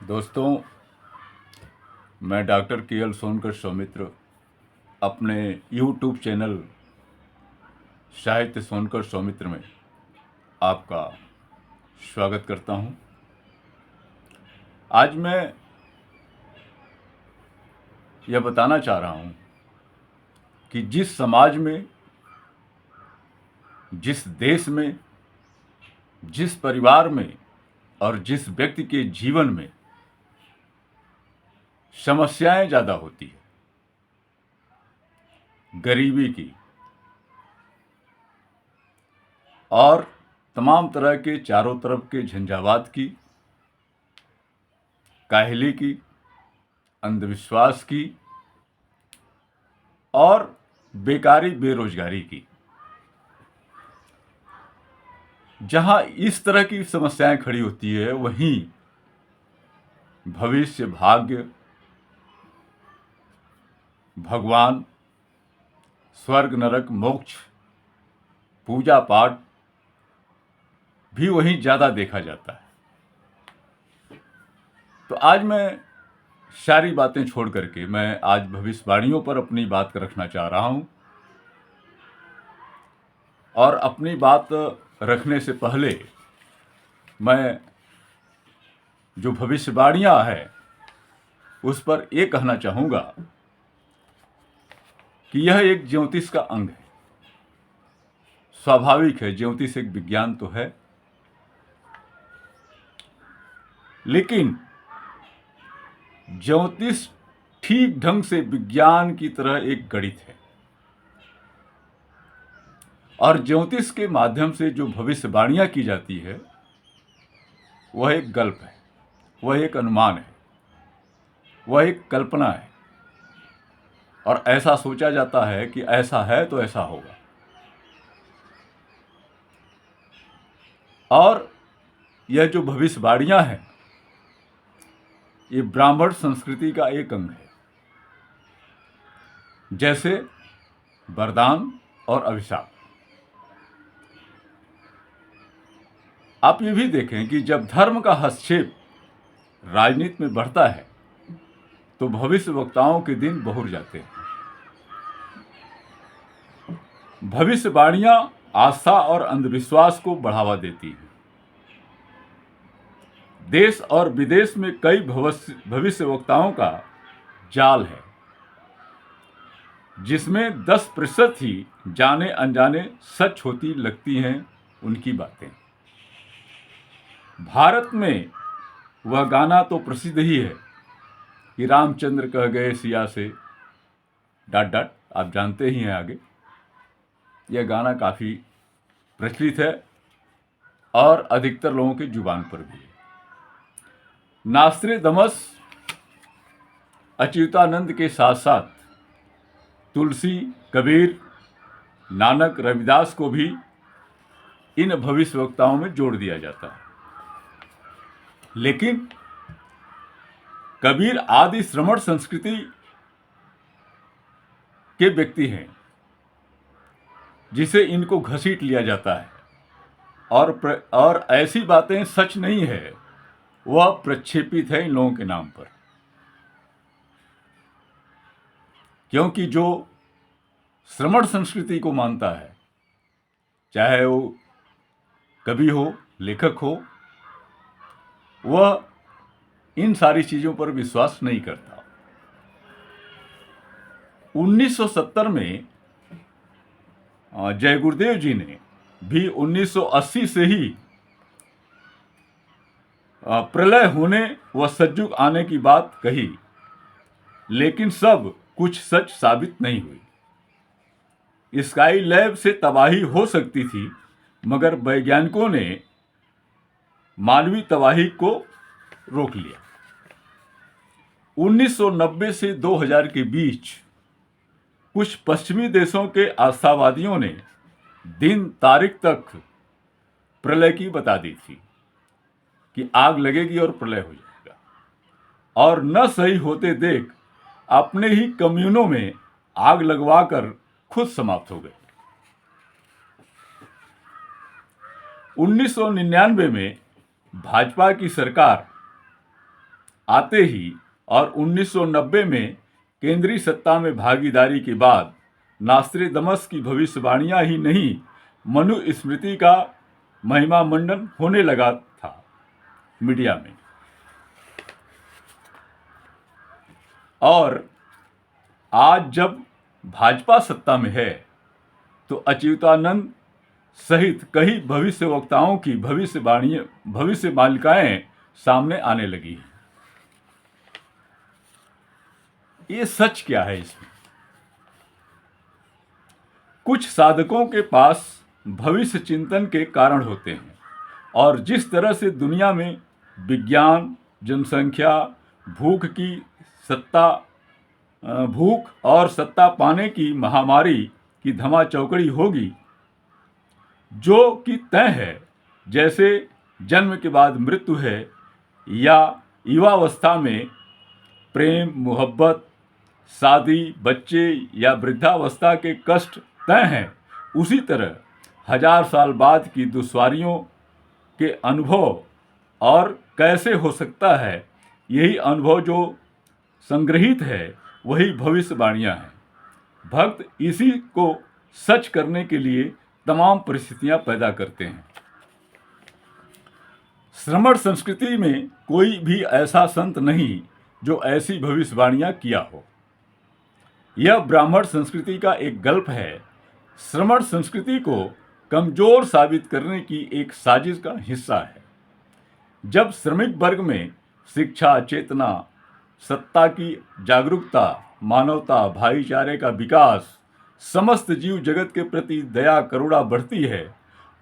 दोस्तों, मैं डॉक्टर के एल सोनकर सौमित्र अपने यूट्यूब चैनल साहित्य सोनकर सौमित्र में आपका स्वागत करता हूं। आज मैं यह बताना चाह रहा हूं कि जिस समाज में, जिस देश में, जिस परिवार में और जिस व्यक्ति के जीवन में समस्याएं ज़्यादा होती है, गरीबी की और तमाम तरह के चारों तरफ के झंझावात की, काहली की, अंधविश्वास की और बेकारी बेरोजगारी की, जहां इस तरह की समस्याएं खड़ी होती है, वहीं भविष्य, भाग्य, भगवान, स्वर्ग, नरक, मोक्ष, पूजा पाठ भी वहीं ज़्यादा देखा जाता है। तो आज मैं सारी बातें छोड़ करके मैं आज भविष्यवाणियों पर अपनी बात रखना चाह रहा हूं। और अपनी बात रखने से पहले मैं जो भविष्यवाणियां हैं उस पर यह कहना चाहूँगा कि यह एक ज्योतिष का अंग है। स्वाभाविक है, ज्योतिष एक विज्ञान तो है, लेकिन ज्योतिष ठीक ढंग से विज्ञान की तरह एक गणित है। और ज्योतिष के माध्यम से जो भविष्यवाणियां की जाती है वह एक गल्प है, वह एक अनुमान है, वह एक कल्पना है। और ऐसा सोचा जाता है कि ऐसा है तो ऐसा होगा। और यह जो भविष्यवाणियां हैं, ये ब्राह्मण संस्कृति का एक अंग है, जैसे वरदान और अभिशाप। आप ये भी देखें कि जब धर्म का हस्तक्षेप राजनीति में बढ़ता है तो भविष्यवक्ताओं के दिन बहुर जाते हैं। भविष्यवाणियां आस्था और अंधविश्वास को बढ़ावा देती हैं। देश और विदेश में कई भविष्यवक्ताओं का जाल है, जिसमें 10% ही जाने अनजाने सच होती लगती हैं उनकी बातें। भारत में वह गाना तो प्रसिद्ध ही है कि रामचंद्र कह गए सिया से डॉट डॉट, आप जानते ही हैं आगे। यह गाना काफ़ी प्रचलित है और अधिकतर लोगों की जुबान पर भी है। नास्त्रेदमस अच्युतानंद के साथ साथ तुलसी, कबीर, नानक, रविदास को भी इन भविष्यवक्ताओं में जोड़ दिया जाता है। लेकिन कबीर आदि श्रमण संस्कृति के व्यक्ति हैं, जिसे इनको घसीट लिया जाता है। और ऐसी बातें सच नहीं है, वह प्रक्षेपित है इन लोगों के नाम पर। क्योंकि जो श्रमण संस्कृति को मानता है, चाहे वो कवि हो, लेखक हो, वह इन सारी चीजों पर विश्वास नहीं करता। 1970 में जय गुरुदेव जी ने भी 1980 से ही प्रलय होने व सतयुग आने की बात कही, लेकिन सब कुछ सच साबित नहीं हुई। स्काई लैब से तबाही हो सकती थी, मगर वैज्ञानिकों ने मानवीय तबाही को रोक लिया। 1990 से 2000 के बीच कुछ पश्चिमी देशों के आस्थावादियों ने दिन तारीख तक प्रलय की बता दी थी कि आग लगेगी और प्रलय हो जाएगा, और न सही होते देख अपने ही कम्यूनों में आग लगवाकर खुद समाप्त हो गए। 1999 में भाजपा की सरकार आते ही और 1990 में केंद्रीय सत्ता में भागीदारी के बाद नास्त्रेदमस की भविष्यवाणियां ही नहीं, मनुस्मृति का महिमा मंडन होने लगा था मीडिया में। और आज जब भाजपा सत्ता में है तो अच्युतानंद सहित कई भविष्यवक्ताओं की भविष्य मालिकाएं सामने आने लगी हैं। ये सच क्या है इसमें? कुछ साधकों के पास भविष्य चिंतन के कारण होते हैं और जिस तरह से दुनिया में विज्ञान, जनसंख्या, भूख और सत्ता पाने की महामारी की धमाचौकड़ी होगी, जो कि तय है, जैसे जन्म के बाद मृत्यु है या युवावस्था में प्रेम, मोहब्बत, शादी, बच्चे या वृद्धावस्था के कष्ट तय हैं, उसी तरह 1000 साल बाद की दुश्वारियों के अनुभव और कैसे हो सकता है, यही अनुभव जो संग्रहित है वही भविष्यवाणियां हैं। भक्त इसी को सच करने के लिए तमाम परिस्थितियां पैदा करते हैं। श्रमण संस्कृति में कोई भी ऐसा संत नहीं जो ऐसी भविष्यवाणियां किया हो। यह ब्राह्मण संस्कृति का एक गल्प है। श्रमण संस्कृति को कमजोर साबित करने की एक साजिश का हिस्सा है। जब श्रमिक वर्ग में शिक्षा, चेतना, सत्ता की जागरूकता, मानवता, भाईचारे का विकास, समस्त जीव जगत के प्रति दया, करुणा बढ़ती है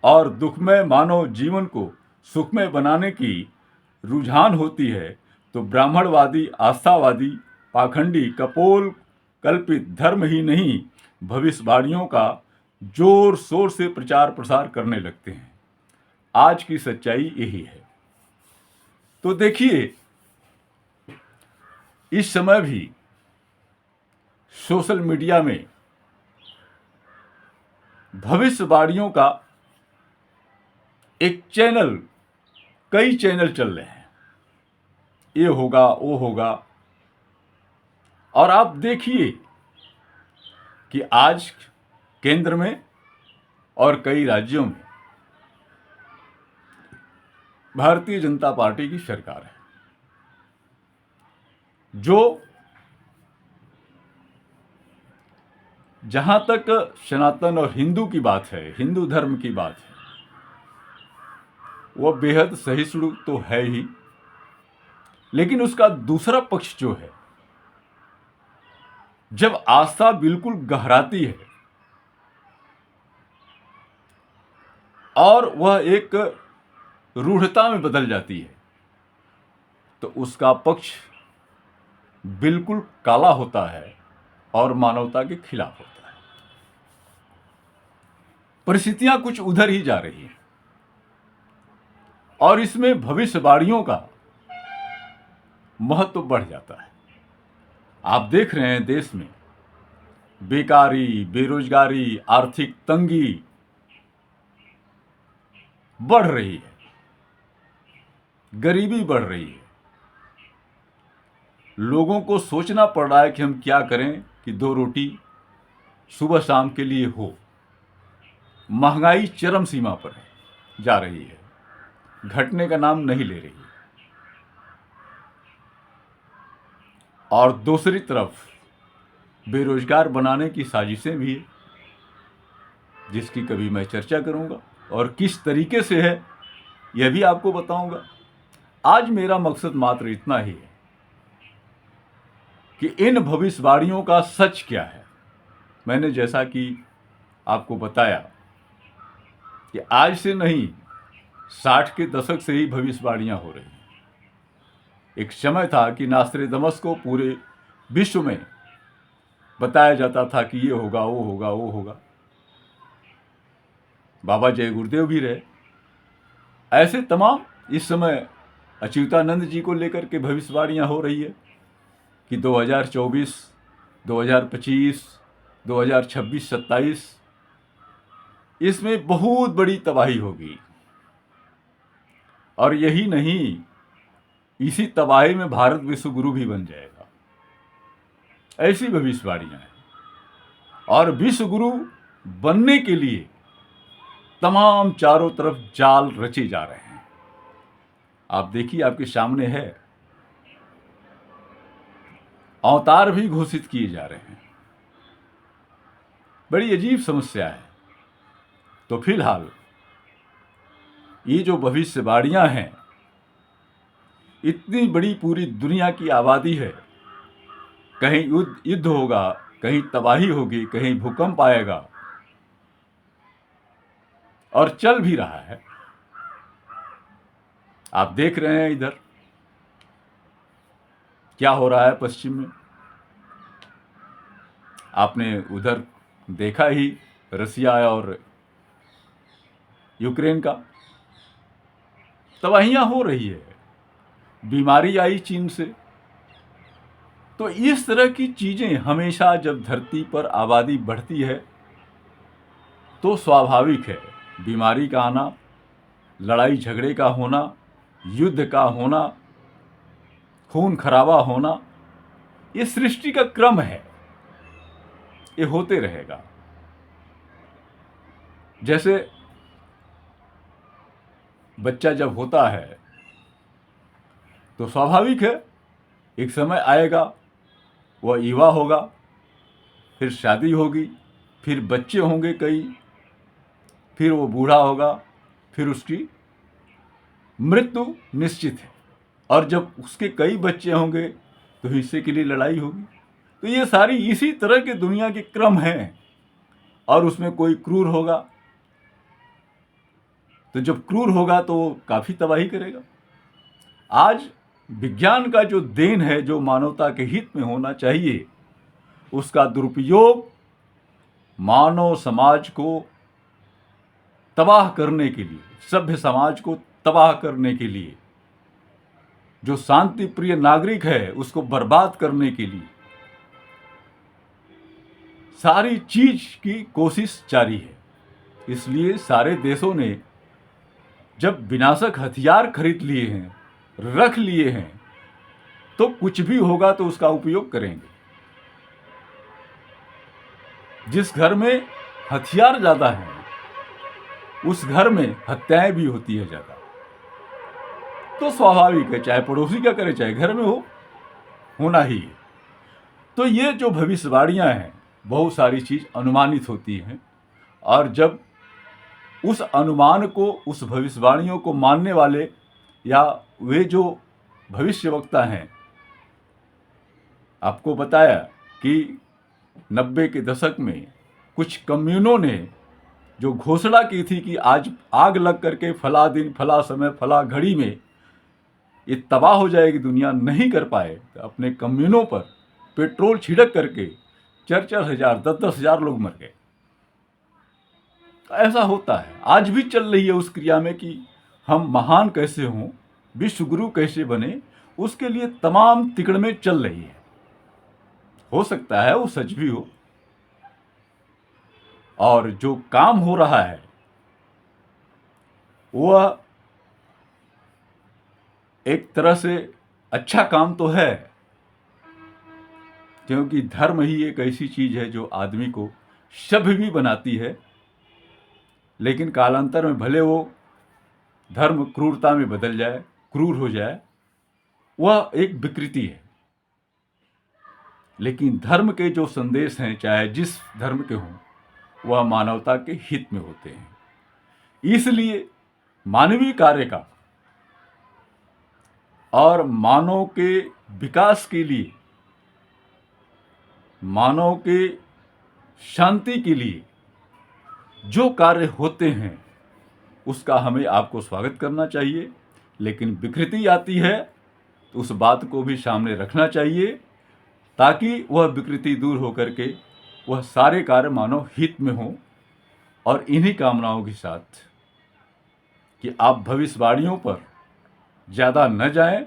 और दुखमय मानव जीवन को सुखमय बनाने की रुझान होती है, तो ब्राह्मणवादी, आस्थावादी, पाखंडी, कपोल कल्पित धर्म ही नहीं, भविष्यवाणियों का जोर शोर से प्रचार प्रसार करने लगते हैं। आज की सच्चाई यही है। तो देखिए, इस समय भी सोशल मीडिया में भविष्यवाणियों का एक चैनल, कई चैनल चल रहे हैं, ये होगा, वो होगा। और आप देखिए कि आज केंद्र में और कई राज्यों में भारतीय जनता पार्टी की सरकार है, जो जहां तक सनातन और हिंदू की बात है, हिंदू धर्म की बात है, वह बेहद सहिष्णु तो है ही, लेकिन उसका दूसरा पक्ष जो है, जब आस्था बिल्कुल गहराती है और वह एक रूढ़ता में बदल जाती है, तो उसका पक्ष बिल्कुल काला होता है और मानवता के खिलाफ होता है। परिस्थितियां कुछ उधर ही जा रही हैं और इसमें भविष्यवाणियों का महत्व बढ़ जाता है। आप देख रहे हैं देश में बेकारी, बेरोजगारी, आर्थिक तंगी बढ़ रही है, गरीबी बढ़ रही है। लोगों को सोचना पड़ रहा है कि हम क्या करें कि 2 रोटी सुबह शाम के लिए हो। महंगाई चरम सीमा पर है, जा रही है, घटने का नाम नहीं ले रही है। और दूसरी तरफ बेरोजगार बनाने की साजिशें भी है, जिसकी कभी मैं चर्चा करूंगा और किस तरीके से है यह भी आपको बताऊंगा। आज मेरा मकसद मात्र इतना ही है कि इन भविष्यवाणियों का सच क्या है। मैंने जैसा कि आपको बताया कि आज से नहीं, 60 के दशक से ही भविष्यवाणियां हो रही हैं। एक समय था कि नास्त्रेदमस को पूरे विश्व में बताया जाता था कि ये होगा, वो होगा, वो होगा। बाबा जय गुरुदेव भी रहे। ऐसे तमाम इस समय अच्युतानंद जी को लेकर के भविष्यवाणियां हो रही है कि 2024, 2025, 2026, 27 इसमें बहुत बड़ी तबाही होगी। और यही नहीं, इसी तबाही में भारत विश्व गुरु भी बन जाएगा। ऐसी भविष्यवाणियां हैं। और विश्व गुरु बनने के लिए तमाम चारों तरफ जाल रचे जा रहे हैं। आप देखिए, आपके सामने है। अवतार भी घोषित किए जा रहे हैं। बड़ी अजीब समस्या है। तो फिलहाल ये जो भविष्यवाणियां हैं, इतनी बड़ी पूरी दुनिया की आबादी है, कहीं युद्ध होगा, कहीं तबाही होगी, कहीं भूकंप आएगा, और चल भी रहा है। आप देख रहे हैं इधर क्या हो रहा है पश्चिम में। आपने उधर देखा ही रसिया और यूक्रेन का, तबाहियां हो रही है। बीमारी आई चीन से। तो इस तरह की चीजें हमेशा जब धरती पर आबादी बढ़ती है तो स्वाभाविक है बीमारी का आना, लड़ाई झगड़े का होना, युद्ध का होना, खून खराबा होना। ये सृष्टि का क्रम है, ये होते रहेगा। जैसे बच्चा जब होता है तो स्वाभाविक है एक समय आएगा, वह युवा होगा, फिर शादी होगी, फिर बच्चे होंगे कई, फिर वो बूढ़ा होगा, फिर उसकी मृत्यु निश्चित है। और जब उसके कई बच्चे होंगे तो हिस्से के लिए लड़ाई होगी। तो ये सारी इसी तरह के दुनिया के क्रम हैं। और उसमें कोई क्रूर होगा, तो जब क्रूर होगा तो काफ़ी तबाही करेगा। आज विज्ञान का जो देन है, जो मानवता के हित में होना चाहिए, उसका दुरुपयोग मानव समाज को तबाह करने के लिए, सभ्य समाज को तबाह करने के लिए, जो शांति प्रिय नागरिक है उसको बर्बाद करने के लिए सारी चीज की कोशिश जारी है। इसलिए सारे देशों ने जब विनाशक हथियार खरीद लिए हैं, रख लिए हैं, तो कुछ भी होगा तो उसका उपयोग करेंगे। जिस घर में हथियार ज्यादा है उस घर में हत्याएं भी होती है ज्यादा। तो स्वाभाविक है, चाहे पड़ोसी क्या करे, चाहे घर में हो, होना ही है। तो ये जो भविष्यवाणियां हैं, बहुत सारी चीज अनुमानित होती हैं। और जब उस अनुमान को, उस भविष्यवाणियों को मानने वाले या वे जो भविष्यवक्ता हैं, आपको बताया कि 90 के दशक में कुछ कम्युनों ने जो घोषणा की थी कि आज आग लग करके फला दिन, फला समय, फला घड़ी में ये तबाह हो जाएगी दुनिया, नहीं कर पाए तो अपने कम्युनों पर पेट्रोल छिड़क करके 4-4 हजार, 10-10 हजार लोग मर गए। तो ऐसा होता है, आज भी चल रही है उस क्रिया में कि हम महान कैसे हों, विश्व गुरु कैसे बने, उसके लिए तमाम तिकड़में चल रही है। हो सकता है वो सच भी हो, और जो काम हो रहा है वह एक तरह से अच्छा काम तो है, क्योंकि धर्म ही एक ऐसी चीज है जो आदमी को सभ्य भी बनाती है। लेकिन कालांतर में भले वो धर्म क्रूरता में बदल जाए, क्रूर हो जाए, वह एक विकृति है। लेकिन धर्म के जो संदेश हैं, चाहे जिस धर्म के हों, वह मानवता के हित में होते हैं। इसलिए मानवीय कार्य का और मानव के विकास के लिए, मानव के शांति के लिए जो कार्य होते हैं उसका हमें आपको स्वागत करना चाहिए। लेकिन विकृति आती है तो उस बात को भी सामने रखना चाहिए, ताकि वह विकृति दूर होकर के वह सारे कार्य मानव हित में हों। और इन्हीं कामनाओं के साथ कि आप भविष्यवाणियों पर ज़्यादा न जाएं,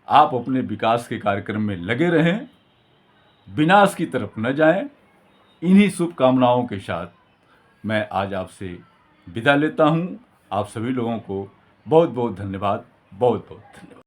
आप अपने विकास के कार्यक्रम में लगे रहें, विनाश की तरफ न जाएं। इन्हीं शुभकामनाओं के साथ मैं आज आपसे विदा लेता हूं। आप सभी लोगों को बहुत बहुत धन्यवाद, बहुत बहुत धन्यवाद।